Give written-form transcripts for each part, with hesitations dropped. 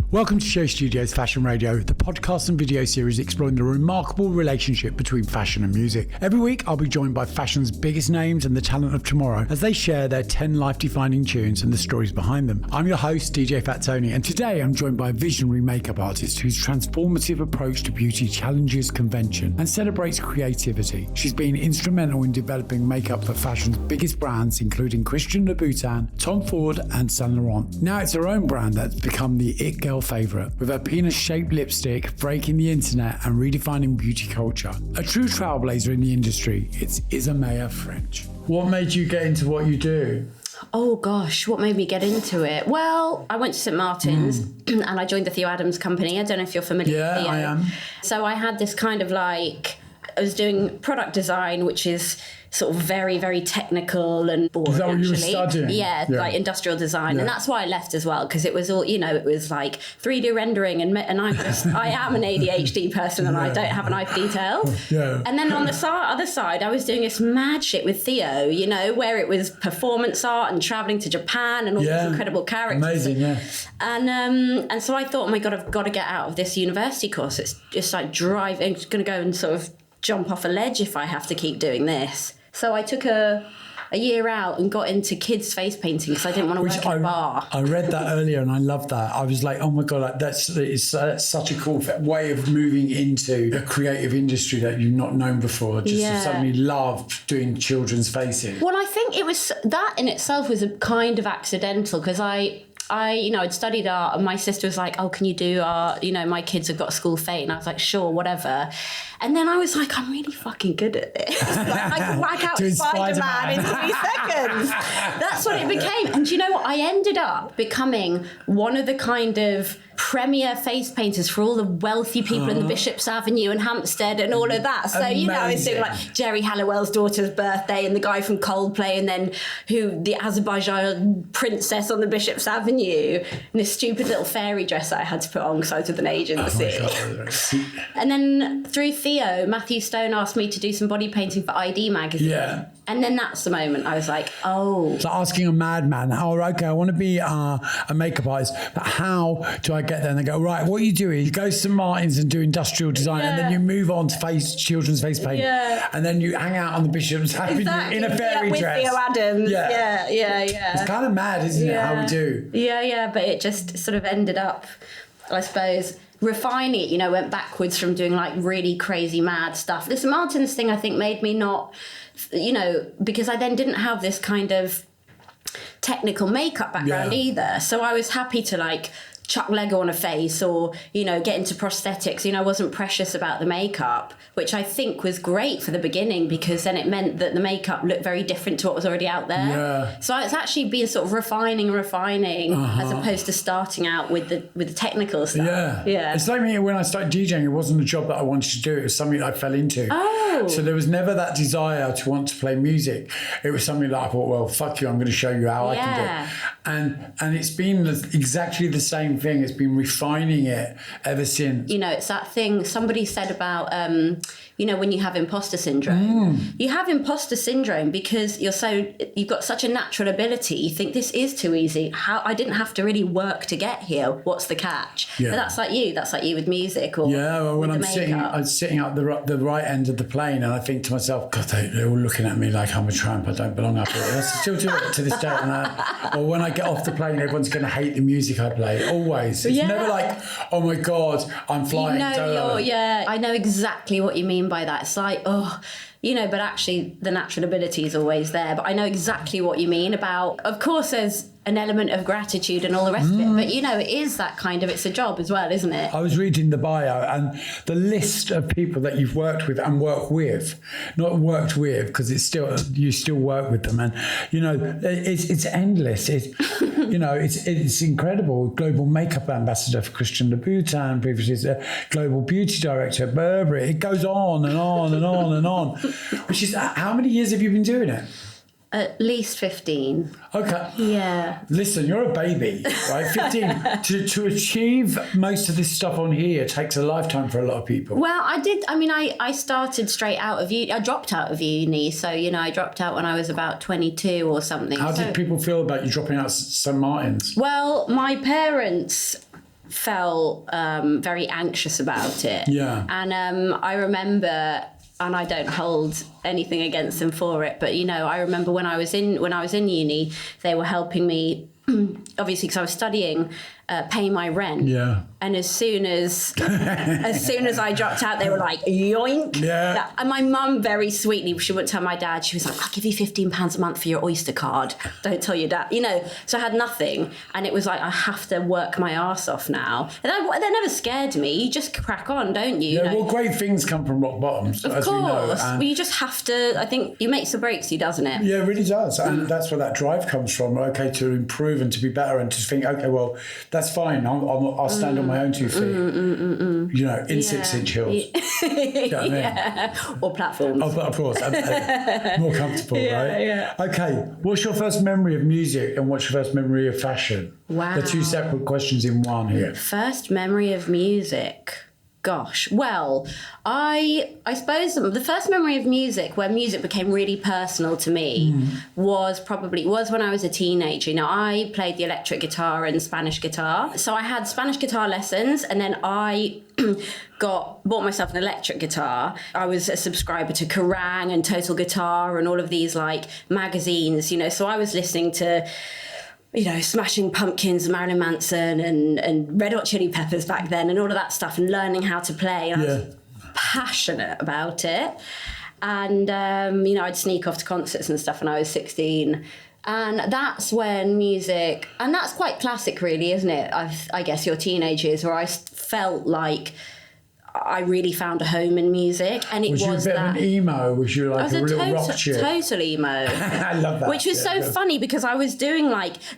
Welcome to Show Studios Fashion Radio, the podcast and video series exploring the remarkable relationship between fashion and music. Every week, I'll be joined by fashion's biggest names and the talent of tomorrow as they share their 10 life-defining tunes and the stories behind them. I'm your host, DJ Fat Tony, and today I'm joined by a visionary makeup artist whose transformative approach to beauty challenges convention and celebrates creativity. She's been instrumental in developing makeup for fashion's biggest brands, including Christian Louboutin, Tom Ford, and Saint Laurent. Now it's her own brand that's become the it girl favourite, with her penis-shaped lipstick breaking the internet and redefining beauty culture. A true trailblazer in the industry, it's Isamaya Ffrench. What made you get into what you do? Oh gosh, what made me get into it? Well, I went to St Martin's and I joined the Theo Adams company. I don't know if you're familiar with Theo. Yeah, I am. So I had this kind of I was doing product design, which is sort of very, very technical and boring. Is that what you were studying? Yeah, like industrial design. Yeah. And that's why I left as well, because it was all, it was like 3D rendering and I am an ADHD person and I don't have an eye for detail. Yeah. And then on the other side, I was doing this mad shit with Theo, where it was performance art and traveling to Japan and all these incredible characters. Amazing, yeah. And so I thought, oh my God, I've got to get out of this university course. It's just like I'm just going to go and sort of jump off a ledge if I have to keep doing this. So I took a year out and got into kids' face painting because I didn't want to work in a bar. I read that earlier and I loved that. I was like, oh my God, that's such a cool way of moving into a creative industry that you've not known before. Just to suddenly love doing children's faces. Well, I think it was that in itself was a kind of accidental because I'd studied art and my sister was like, oh, can you do art? My kids have got a school fete. And I was like, sure, whatever. And then I was like, I'm really fucking good at this. I can whack out Spider-Man in 3 seconds. That's what it became. And do you know what? I ended up becoming one of the kind of premier face painters for all the wealthy people in the Bishop's Avenue and Hampstead and all of that. So, I was doing like Jerry Halliwell's daughter's birthday and the guy from Coldplay and then the Azerbaijan princess on the Bishop's Avenue and this stupid little fairy dress that I had to put on because I was with an agency. And then through Theo, Matthew Stone asked me to do some body painting for ID magazine. Yeah. And then that's the moment I was like, oh. It's like asking a madman, okay, I want to be a makeup artist, but how do I get there? And they go, right, what you do is you go to St Martin's and do industrial design and then you move on to children's face paint. Yeah. And then you hang out on the Bishop's Avenue in a fairy dress. With Theo Adams. Yeah. Yeah. It's kind of mad, isn't it, how we do? Yeah, but it just sort of ended up, I suppose, refining it, went backwards from doing like really crazy mad stuff. The St Martin's thing I think made me not, because I then didn't have this kind of technical makeup background either. So I was happy to chuck Lego on a face or, get into prosthetics. I wasn't precious about the makeup, which I think was great for the beginning because then it meant that the makeup looked very different to what was already out there. Yeah. So it's actually been sort of refining as opposed to starting out with the technical stuff. Yeah. It's like me when I started DJing, it wasn't a job that I wanted to do. It was something I fell into. Oh. So there was never that desire to want to play music. It was something that I thought, well, fuck you, I'm going to show you how I can do it. And it's been exactly the same thing. It's been refining it ever since. It's that thing somebody said about when you have imposter syndrome. You have imposter syndrome because you've got such a natural ability. You think this is too easy. I didn't have to really work to get here. What's the catch? But that's like you with music or when I'm sitting at the right end of the plane and I think to myself, God, they're all looking at me like I'm a tramp. I don't belong up here. I still do it to this day. Or when I get off the plane, everyone's going to hate the music I play. Always. It's never like, oh my God, I'm flying. I know exactly what you mean by that. It's like, but actually the natural ability is always there. But I know exactly what you mean about, of course, there's an element of gratitude and all the rest of it. But, it is that kind of, it's a job as well, isn't it? I was reading the bio and the list of people that you've worked with and work with, not worked with, because you still work with them. And, it's endless. It's incredible. Global makeup ambassador for Christian Louboutin, previously as a global beauty director at Burberry. It goes on and on and on and on. Which is, how many years have you been doing it? At least 15. Okay. Yeah. Listen, you're a baby, right? 15. to achieve most of this stuff on here takes a lifetime for a lot of people. Well, I did. I mean, I started straight out of uni. I dropped out of uni. So, I dropped out when I was about 22 or something. How did people feel about you dropping out St Martin's? Well, my parents felt very anxious about it. Yeah. And I remember, and I don't hold anything against them for it, but I remember when I was in uni, they were helping me, obviously because I was studying, pay my rent. Yeah. And as soon as I dropped out, they were like, yoink. Yeah. And my mum very sweetly, she wouldn't tell my dad, she was like, I'll give you £15 a month for your Oyster card. Don't tell your dad. So I had nothing. And it was like, I have to work my arse off now. And that never scared me. You just crack on, don't you? Yeah, well, great things come from rock bottoms, of as course. we know. Well, you just have to, I think, you makes or breaks you, doesn't it? Yeah, it really does. And that's where that drive comes from, okay, to improve and to be better and to think, okay, well, that's fine. I'll stand on my own 2 feet. In 6-inch heels. You know what I mean? Yeah. Or platforms. Oh, but of course, more comfortable, right? Yeah. Okay, what's your first memory of music and what's your first memory of fashion? Wow. They're 2 separate questions in one here. First memory of music. Gosh, well, I suppose the first memory of music, where music became really personal to me, was when I was a teenager. I played the electric guitar and Spanish guitar. So I had Spanish guitar lessons, and then I bought myself an electric guitar. I was a subscriber to Kerrang and Total Guitar and all of these magazines, so I was listening to Smashing Pumpkins, Marilyn Manson and Red Hot Chili Peppers back then and all of that stuff, and learning how to play. And I was passionate about it. And, I'd sneak off to concerts and stuff when I was 16. And that's when music, and that's quite classic really, isn't it? I guess your teenage years, where I felt like I really found a home in music, and it was you a bit of an emo? Was you like a real rock chick? Total emo. I love that. Which was so funny because I was doing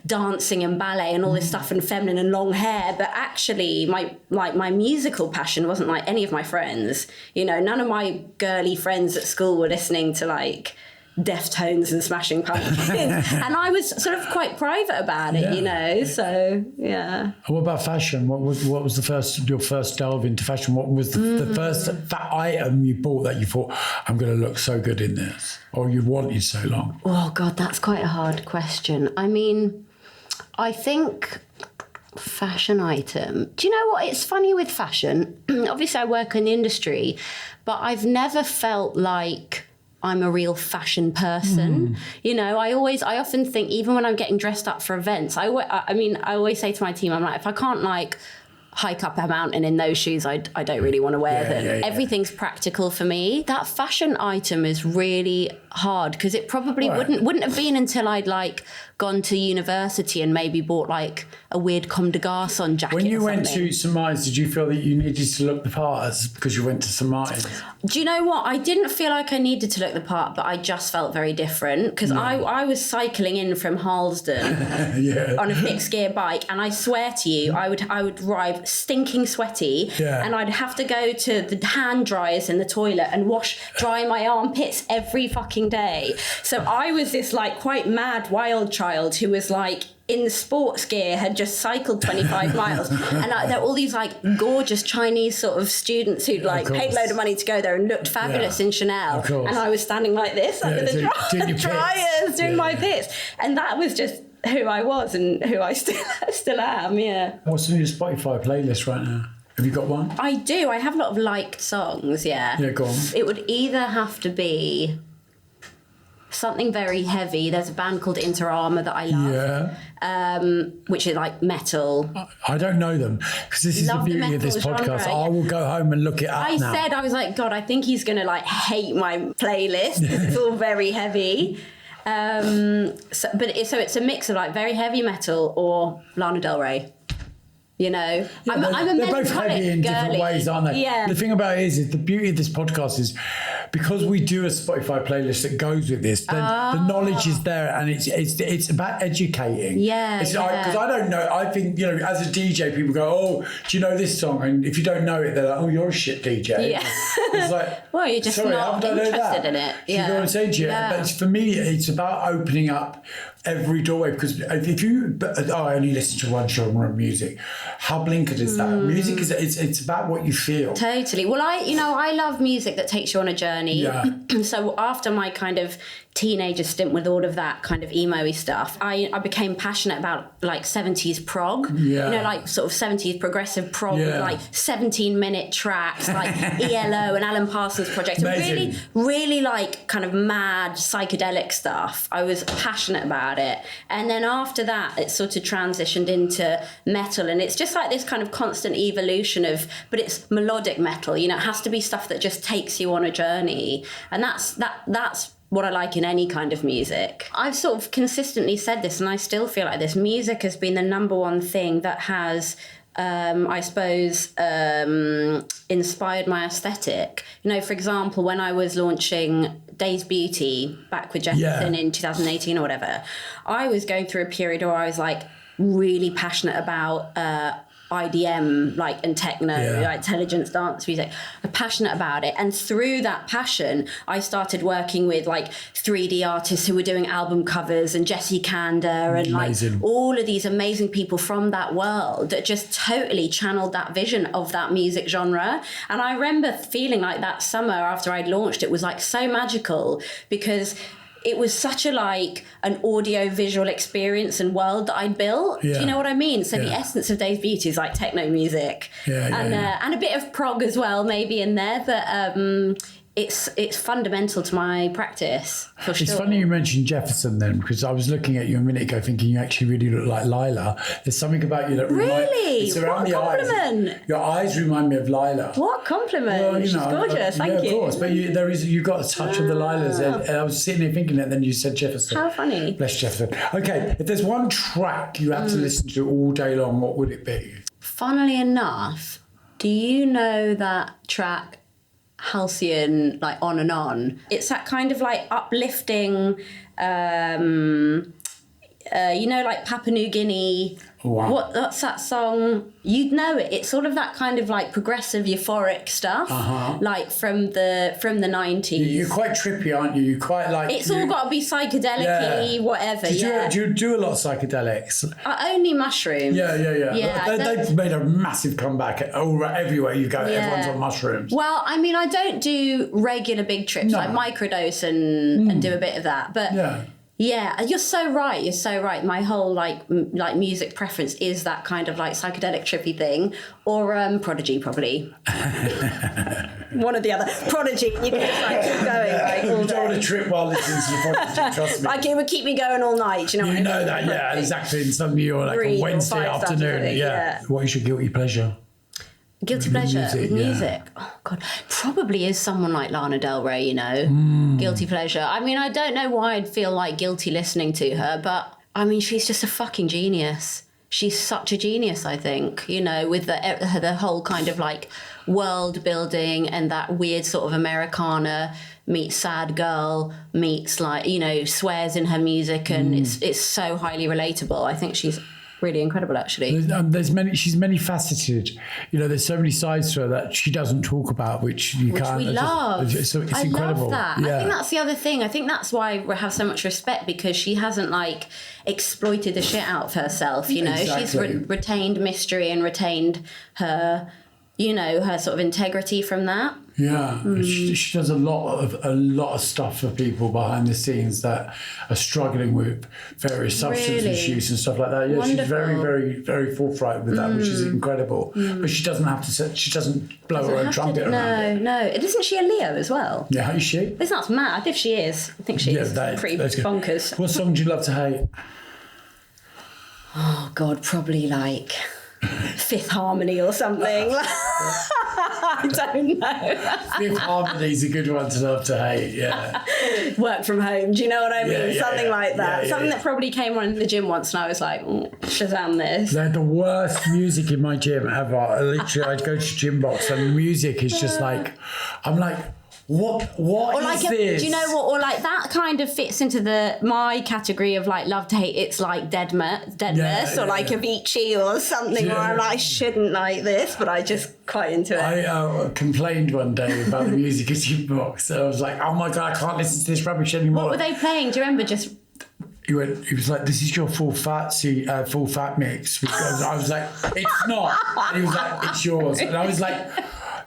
dancing and ballet and all this stuff and feminine and long hair, but actually my musical passion wasn't like any of my friends. None of my girly friends at school were listening to Deftones and Smashing Pumpkins, and I was sort of quite private about it, So yeah. And what about fashion? What was your first delve into fashion? What was the first item you bought that you thought, I'm going to look so good in this, or you wanted so long? Oh God, that's quite a hard question. I mean, I think fashion item. Do you know what? It's funny with fashion. Obviously, I work in the industry, but I've never felt like I'm a real fashion person. I often think, even when I'm getting dressed up for events, I always say to my team, I'm like, if I can't hike up a mountain in those shoes, I don't really want to wear them. Yeah. Everything's practical for me. That fashion item is really hard because it probably wouldn't have been until I'd gone to university and maybe bought a weird Comme des Garçons jacket. When you went to St Martin's, did you feel that you needed to look the part because you went to St Martin's? Do you know what? I didn't feel like I needed to look the part, but I just felt very different because I was cycling in from Harlesden on a fixed gear bike, and I swear to you, I would arrive stinking sweaty, and I'd have to go to the hand dryers in the toilet and dry my armpits every fucking day. So I was this quite mad, wild child who was in the sports gear, had just cycled 25 miles, and there were all these gorgeous Chinese sort of students who'd paid a load of money to go there and looked fabulous in Chanel, and I was standing like this under the dryers doing my bits, and that was just who I was and who I still am. What's in your Spotify playlist right now? Have you got one? I do. I have a lot of liked songs. Yeah, go on. It would either have to be something very heavy. There's a band called Inter Armour that I love, which is metal. I don't know them because this is the beauty of this podcast. I will go home and look it up now. I was like, God, I think he's going to hate my playlist. It's all very heavy. So it's a mix of very heavy metal or Lana Del Rey. I'm a they're both heavy in different ways, aren't they? Yeah. The thing about it is the beauty of this podcast is because we do a Spotify playlist that goes with this, then the knowledge is there, and it's about educating. Because I don't know. I think as a DJ, people go, "Oh, do you know this song?" And if you don't know it, they're like, "Oh, you're a shit DJ." Yeah. It's well, you're just not interested in it. Yeah. You know what I'm saying to you? But for me, it's about opening up every doorway, because if you I only listen to one genre of music, how blinkered is that? Music is it's about what you feel. Totally. Well, I love music that takes you on a journey. journey. Yeah. So after my kind of teenager stint with all of that kind of emo-y stuff, I became passionate about like 70s prog, you know, like sort of 70s progressive prog with like 17-minute tracks, like ELO and Alan Parsons Project. Really, really like kind of mad psychedelic stuff. I was passionate about it. And then after that, it sort of transitioned into metal. And it's just like this kind of constant evolution of, but it's melodic metal, you know, it has to be stuff that just takes you on a journey. And that's what I like in any kind of music. I've sort of consistently said this, and I still feel like this. Music has been the number one thing that has, I suppose, inspired my aesthetic. You know, for example, when I was launching Days Beauty back with Jefferson in 2018 or whatever, I was going through a period where I was like really passionate about IDM, like, and techno, like intelligence dance music. I'm passionate about it, and through that passion, I started working with like 3D artists who were doing album covers, and Jesse Kander, and like all of these amazing people from that world that just totally channeled that vision of that music genre. And I remember feeling like that summer after I'd launched it was like so magical, because it was such a like an audio visual experience and world that I'd built. Do you know what I mean? So the essence of Days Beauty is like techno music, and a bit of prog as well, maybe in there. But it's fundamental to my practice, for sure. It's funny you mentioned Jefferson then, because I was looking at you a minute ago thinking you actually really look like Lila. There's something about you that Really? What a compliment. Eyes. Your eyes remind me of Lila. What compliment. Well, she's gorgeous. Thank you. Of course. But you got a touch of the Lilas. And I was sitting there thinking that, and then you said Jefferson. How funny. Bless Jefferson. Okay, if there's one track you had to listen to all day long, what would it be? Funnily enough, do you know that track Halcyon, like On and On? It's that kind of like uplifting, you know, like Papua New Guinea. Wow. What's that song? You'd know it. It's sort of that kind of like progressive, euphoric stuff, like from the 90s. You're quite trippy, aren't you? You're quite like. It's all got to be psychedelic-y, whatever. Do you do a lot of psychedelics? Only mushrooms. Yeah. They've made a massive comeback everywhere you go. Everyone's on mushrooms. Well, I mean, I don't do regular big trips. I microdose and do a bit of that, but. Yeah, you're so right. You're so right. My whole like music preference is that kind of like psychedelic trippy thing, or Prodigy probably. One or the other. Prodigy. You can just like keep going. Like, you don't want to trip while listening to the Prodigy. Trust me. Like it would keep me going all night. You know. You know that, yeah, exactly. And suddenly you're like a Wednesday afternoon. Yeah. What is your guilty pleasure? Guilty pleasure with music. Oh God, probably is someone like Lana Del Rey, you know. Guilty pleasure. I mean, I don't know why I'd feel like guilty listening to her, but I mean, she's just a fucking genius. She's such a genius, I think, you know, with the whole kind of like world building and that weird sort of Americana meets sad girl meets like, you know, swears in her music, and it's so highly relatable. I think she's really incredible, actually. She's many faceted. You know, there's so many sides to her that she doesn't talk about, which we love. It's incredible. Love that. I think that's the other thing. I think that's why we have so much respect, because she hasn't like exploited the shit out of herself. You know, she's retained mystery and retained her, you know, her sort of integrity from that. Yeah, she does a lot of stuff for people behind the scenes that are struggling with various substance misuse and stuff like that. Yeah, wonderful. She's very, very, very forthright with that, which is incredible. But she doesn't have to. She doesn't blow her own trumpet around it. No. Isn't she a Leo as well? Yeah, is she? It's not mad. If she is, I think she is pretty bonkers. What song do you love to hate? Oh God, probably like Fifth Harmony or something. I don't know. Fifth Harmony's a good one to love to hate, yeah. Work from home, do you know what I mean? Something like that. Something that probably came on in the gym once and I was like, Shazam this. They had the worst music in my gym ever. Literally, I'd go to gym box and music is just like, I'm like, What or like is this? Do you know what? Or like that kind of fits into my category of like love to hate. It's like Deadness or like Avicii or something where I'm like, I shouldn't like this, but I just quite into it. I complained one day about the music at Jukebox. So I was like, oh my God, I can't listen to this rubbish anymore. What were they playing? Do you remember? Just he was like, this is your full fat mix. I was like, it's not. And he was like, it's yours. And I was like,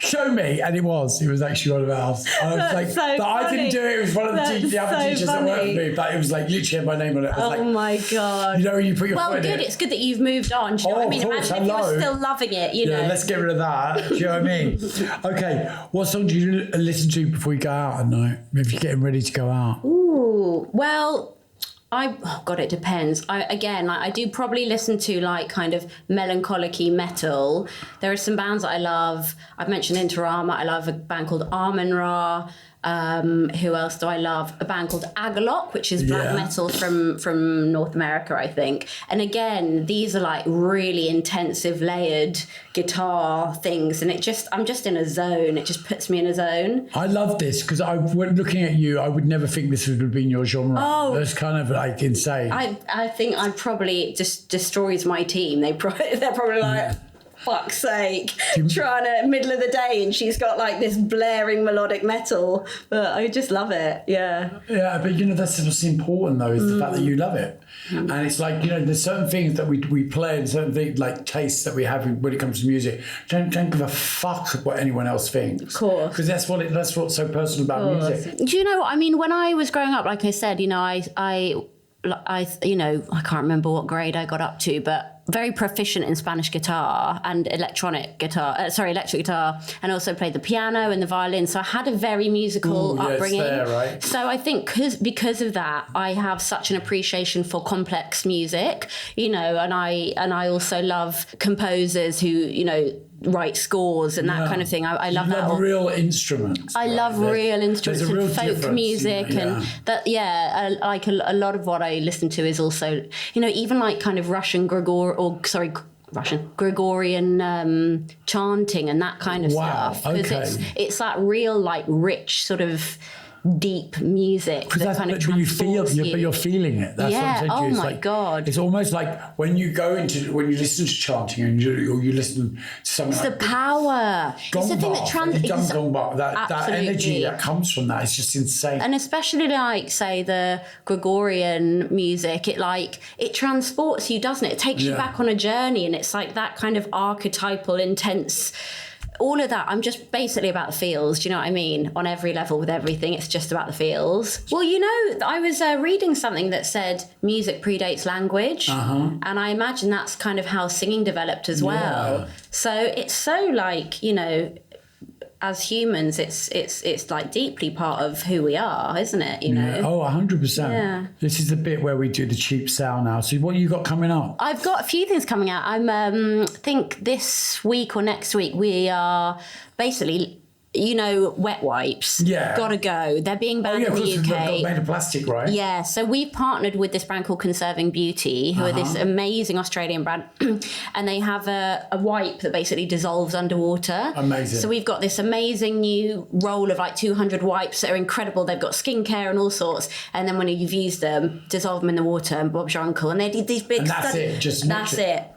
show me. And it was actually one of ours. I was like, so but I didn't do it. It was one of the other teachers that worked for me, but it was like literally had my name on it. I was my God. You know, when you put your foot in good. it. It's good that you've moved on. Do you know what I mean? Course, Imagine if you were still loving it, you know. Let's get rid of that. Do you know what I mean? Okay, what song do you listen to before you go out at night? If you're getting ready to go out? Ooh, well, it depends. I do probably listen to like kind of melancholic-y metal. There are some bands that I love. I've mentioned Interama. I love a band called Armin Ra. Who else do I love? A band called Agalok, which is black metal from North America, I think. And again, these are like really intensive layered guitar things, and I'm just in a zone. It just puts me in a zone. I love this because when looking at you, I would never think this would have been your genre. Oh, that's kind of like insane. I think I probably just destroys my team. They're probably like, fuck's sake, trying to middle of the day, and she's got like this blaring melodic metal, but I just love it. Yeah, but you know, that's what's important though, is the fact that you love it. And it's like, you know, there's certain things that we play and certain things like tastes that we have when it comes to music. Don't give a fuck what anyone else thinks. Of course, because that's what's so personal about music. Do you know what I mean? When I was growing up, like I said, you know, I you know, I can't remember what grade I got up to, but very proficient in Spanish guitar and electric guitar, and also played the piano and the violin. So I had a very musical upbringing. It's there, right? So I think because of that, I have such an appreciation for complex music, you know, and I also love composers who, you know, write scores and that kind of thing. I love that. Real instruments. I love real instruments and folk music, and that. Like a lot of what I listen to is also, you know, even like kind of Gregorian chanting and that kind of stuff. Because it's that real like rich sort of deep music that kind of transports you. But you're feeling it. That's what I'm saying to you. Oh my God. It's almost like when you listen to chanting and you listen to something. It's the power. It's the thing that that energy that comes from that is just insane. And especially like, say, the Gregorian music, it transports you, doesn't it? It takes you back on a journey, and it's like that kind of archetypal, intense. All of that, I'm just basically about the feels, do you know what I mean? On every level with everything, it's just about the feels. Well, you know, I was reading something that said music predates language, and I imagine that's kind of how singing developed as well. Yeah. So it's so like, you know, as humans, it's like deeply part of who we are, isn't it? You know? Oh, 100%. Yeah. This is the bit where we do the cheap sell now. So what you got coming up? I've got a few things coming out. I think this week or next week we are basically, you know, wet wipes. Yeah. Gotta go. They're being banned in the UK. Made of plastic, right? Yeah. So we've partnered with this brand called Conserving Beauty, who are this amazing Australian brand. And they have a wipe that basically dissolves underwater. Amazing. So we've got this amazing new roll of like 200 wipes that are incredible. They've got skincare and all sorts. And then when you've used them, dissolve them in the water and Bob's your uncle. And they did these big studies. That's it.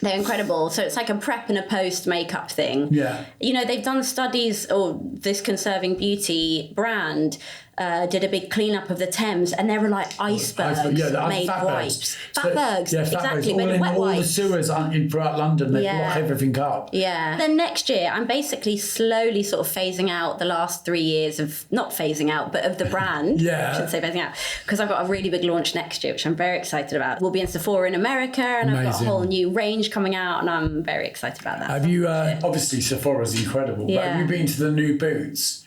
They're incredible. So it's like a prep and a post makeup thing. Yeah. You know, they've done studies, or this Conserving Beauty brand did a big cleanup of the Thames, and there were like icebergs made wipes. Fatbergs, exactly. All the sewers throughout London, they block everything up. Yeah. Then next year, I'm basically slowly sort of phasing out the last 3 years of, not phasing out, but of the brand. I shouldn't say phasing out, because I've got a really big launch next year, which I'm very excited about. We'll be in Sephora in America, and I've got a whole new range coming out, and I'm very excited about that. Have you, obviously Sephora's incredible, but have you been to the new Boots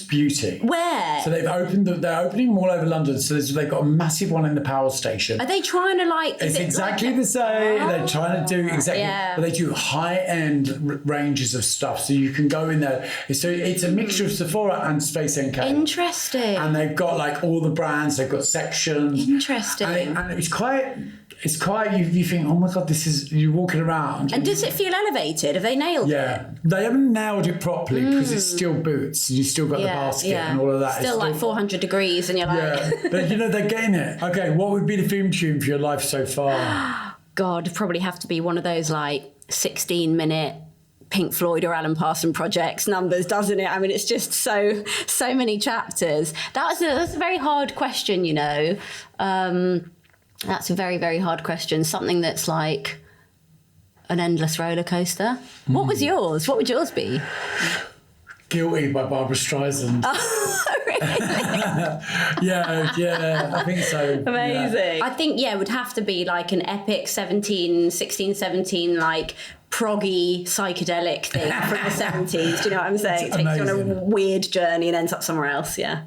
Beauty? Where? So they're opening them all over London. So they've got a massive one in the Power Station. Are they trying to It's exactly the same. They're trying to do exactly. But they do high-end ranges of stuff, so you can go in there. So it's a mixture of Sephora and Space NK. Interesting. And they've got like all the brands. They've got sections. Interesting. And it's quite. It's quite, you think, oh my God, you're walking around. And does it feel elevated? Have they nailed it? Yeah. They haven't nailed it properly because it's still Boots. You still got the basket and all of that. Still like 400 degrees and you're like... Yeah, but you know, they're getting it. Okay, what would be the theme tune for your life so far? God, probably have to be one of those like 16-minute Pink Floyd or Alan Parsons Projects numbers, doesn't it? I mean, it's just so many chapters. That's a very hard question, you know. That's a very, very hard question. Something that's like an endless roller coaster. What was yours? What would yours be? Guilty by Barbara Streisand. Oh, really? yeah, I think so. Amazing. Yeah. I think, it would have to be like an epic 16, 17, like proggy psychedelic thing from the 70s. Do you know what I'm saying? It takes you on a weird journey and ends up somewhere else, yeah.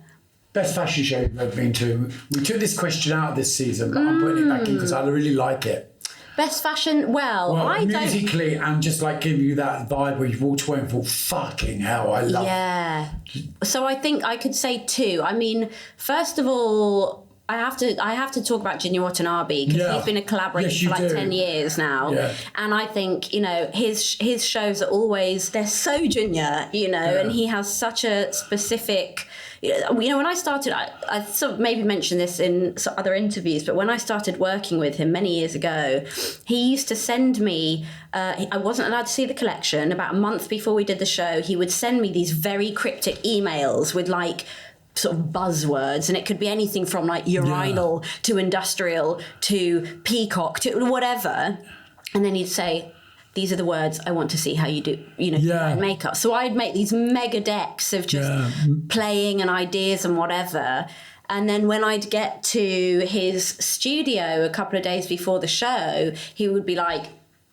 Best fashion show you've ever been to? We took this question out of this season, but I'm putting it back in because I really like it. Best fashion? Well, I musically don't... and just like give you that vibe where you've walked away and thought, fucking hell, I love it. Yeah. So I think I could say two. I mean, first of all, I have to talk about Junior Watanabe because he's been a collaborator for like 10 years now. Yeah. And I think, his shows are always, they're so Junior, and he has such a specific... when I started, I sort of maybe mentioned this in other interviews, but when I started working with him many years ago, he used to send me, I wasn't allowed to see the collection. About a month before we did the show, he would send me these very cryptic emails with like sort of buzzwords, and it could be anything from like urinal to industrial to peacock to whatever. And then he'd say, these are the words I want to see how you do, makeup. So I'd make these mega decks of just playing and ideas and whatever. And then when I'd get to his studio a couple of days before the show, he would be like,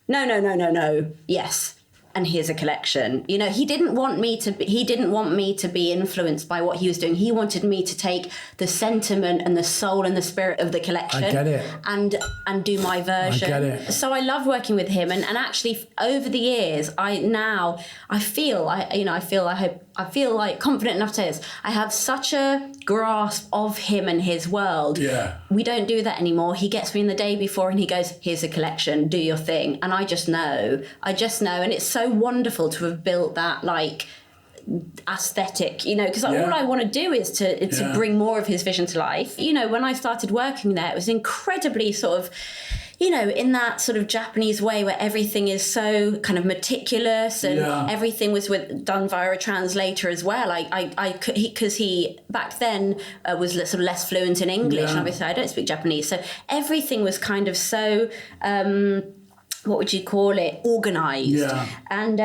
no, yes. And here's a collection. He didn't want me to be influenced by what he was doing. He wanted me to take the sentiment and the soul and the spirit of the collection. I get it. And do my version. I get it. So I love working with him, and actually over the years, I feel like confident enough to say this. I have such a grasp of him and his world. Yeah. We don't do that anymore. He gets me in the day before and he goes, here's a collection, do your thing. And I just know. And it's so wonderful to have built that like aesthetic, because all I want to do is to bring more of his vision to life. When I started working there, it was incredibly sort of, in that sort of Japanese way where everything is so kind of meticulous and everything was done via a translator as well. Because he back then was sort of less fluent in English, and obviously I don't speak Japanese, so everything was kind of so what would you call it, organised. Yeah. And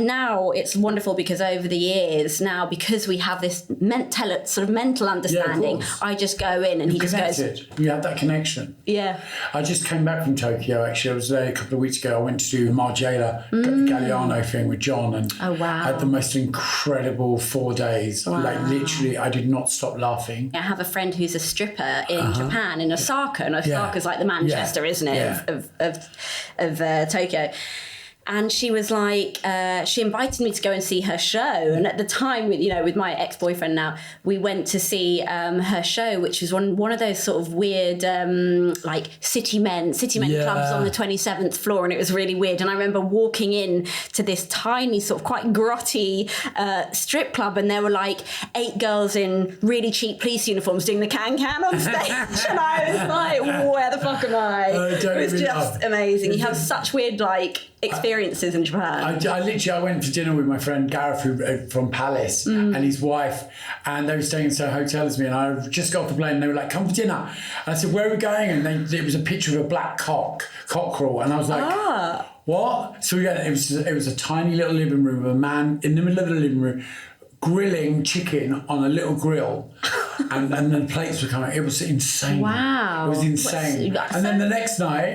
now it's wonderful because over the years now, because we have this mental understanding, I just go in and he just goes. You have that connection. Yeah. I just came back from Tokyo actually. I was there a couple of weeks ago. I went to do the Margiela Galliano thing with John, and I had the most incredible 4 days. Wow. Like literally I did not stop laughing. I have a friend who's a stripper in Japan, in Osaka, and Osaka's like the Manchester, isn't it, of Tokyo. And she was like, she invited me to go and see her show. And at the time, with my ex-boyfriend now, we went to see her show, which was one of those sort of weird, like city men clubs on the 27th floor. And it was really weird. And I remember walking in to this tiny sort of quite grotty strip club. And there were like 8 girls in really cheap police uniforms doing the can-can on stage. And I was like, where the fuck am I? It was just amazing. You have such weird, like, experiences in Japan. I went for dinner with my friend Gareth from Palace and his wife, and they were staying in the same hotel as me, and I just got off the plane and they were like, come for dinner. And I said, where are we going? And it was a picture of a black cockerel, and I was like, what? So it was a tiny little living room with a man in the middle of the living room grilling chicken on a little grill. and then plates were coming. It was insane. Wow. It was insane. And then the next night,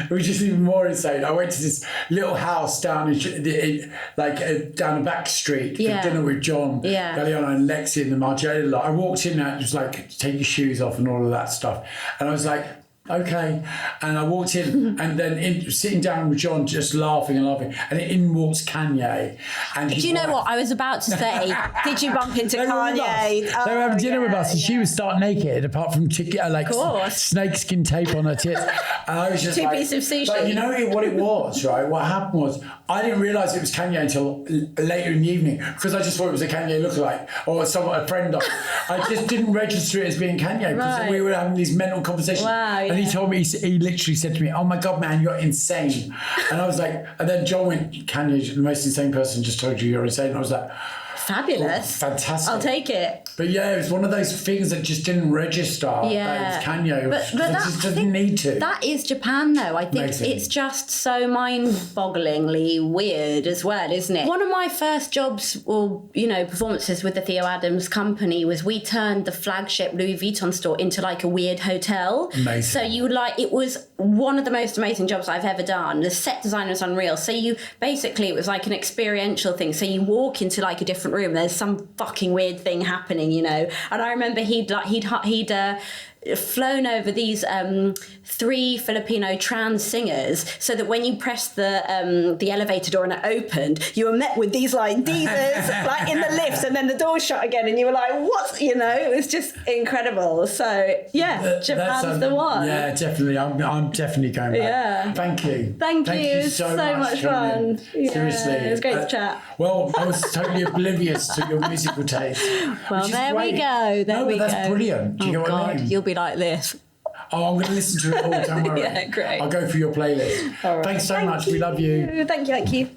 it was just even more insane. I went to this little house down down a back street for dinner with John Galliano and Lexi and the Margiela lot. I walked in there and it was like, take your shoes off and all of that stuff. And I was like, okay. And I walked in and then sitting down with John just laughing, and in walks Kanye. And do you know what I was about to say? Did you bump into Kanye? They were having dinner with us, and she was stark naked apart from snakeskin tape on her tits. And I was just two pieces of sushi. But you know what it was, right? What happened was I didn't realise it was Kanye until later in the evening, because I just thought it was a Kanye lookalike or a friend of. I just didn't register it as being Kanye because we were having these mental conversations. Wow. And he told me, he literally said to me, oh my God, man, you're insane. And I was like, and then John went, Kanye's the most insane person, just told you you're insane. And I was like, fabulous. Oh, fantastic. I'll take it. But yeah, it was one of those things that just didn't register. Yeah. Those Kanye. But It that, just I doesn't think need to. that is Japan, though. I think Amazing. it's just so mind-bogglingly weird as well, isn't it? One of my first jobs or, performances with the Theo Adams company was we turned the flagship Louis Vuitton store into like a weird hotel. Amazing. So it was one of the most amazing jobs I've ever done. The set design was unreal. So it was like an experiential thing. So you walk into like a different room, there's some fucking weird thing happening, And I remember he'd flown over these 3 Filipino trans singers, so that when you pressed the elevator door and it opened, you were met with these like divas like in the lifts, and then the door shut again, and you were like, what? It was just incredible. So yeah, Japan's the one. Yeah, definitely. I'm definitely going back. Yeah. Thank you. Thank you. It was so much fun. Yeah, Seriously. it was great to chat. Well, I was totally oblivious to your musical taste. Well, there we go. That's brilliant. Do you get what I mean? You'll be like this. Oh, I'm going to listen to it all. Don't worry. Yeah, great. I'll go through your playlist. All right. Thanks so much. We love you. Thank you.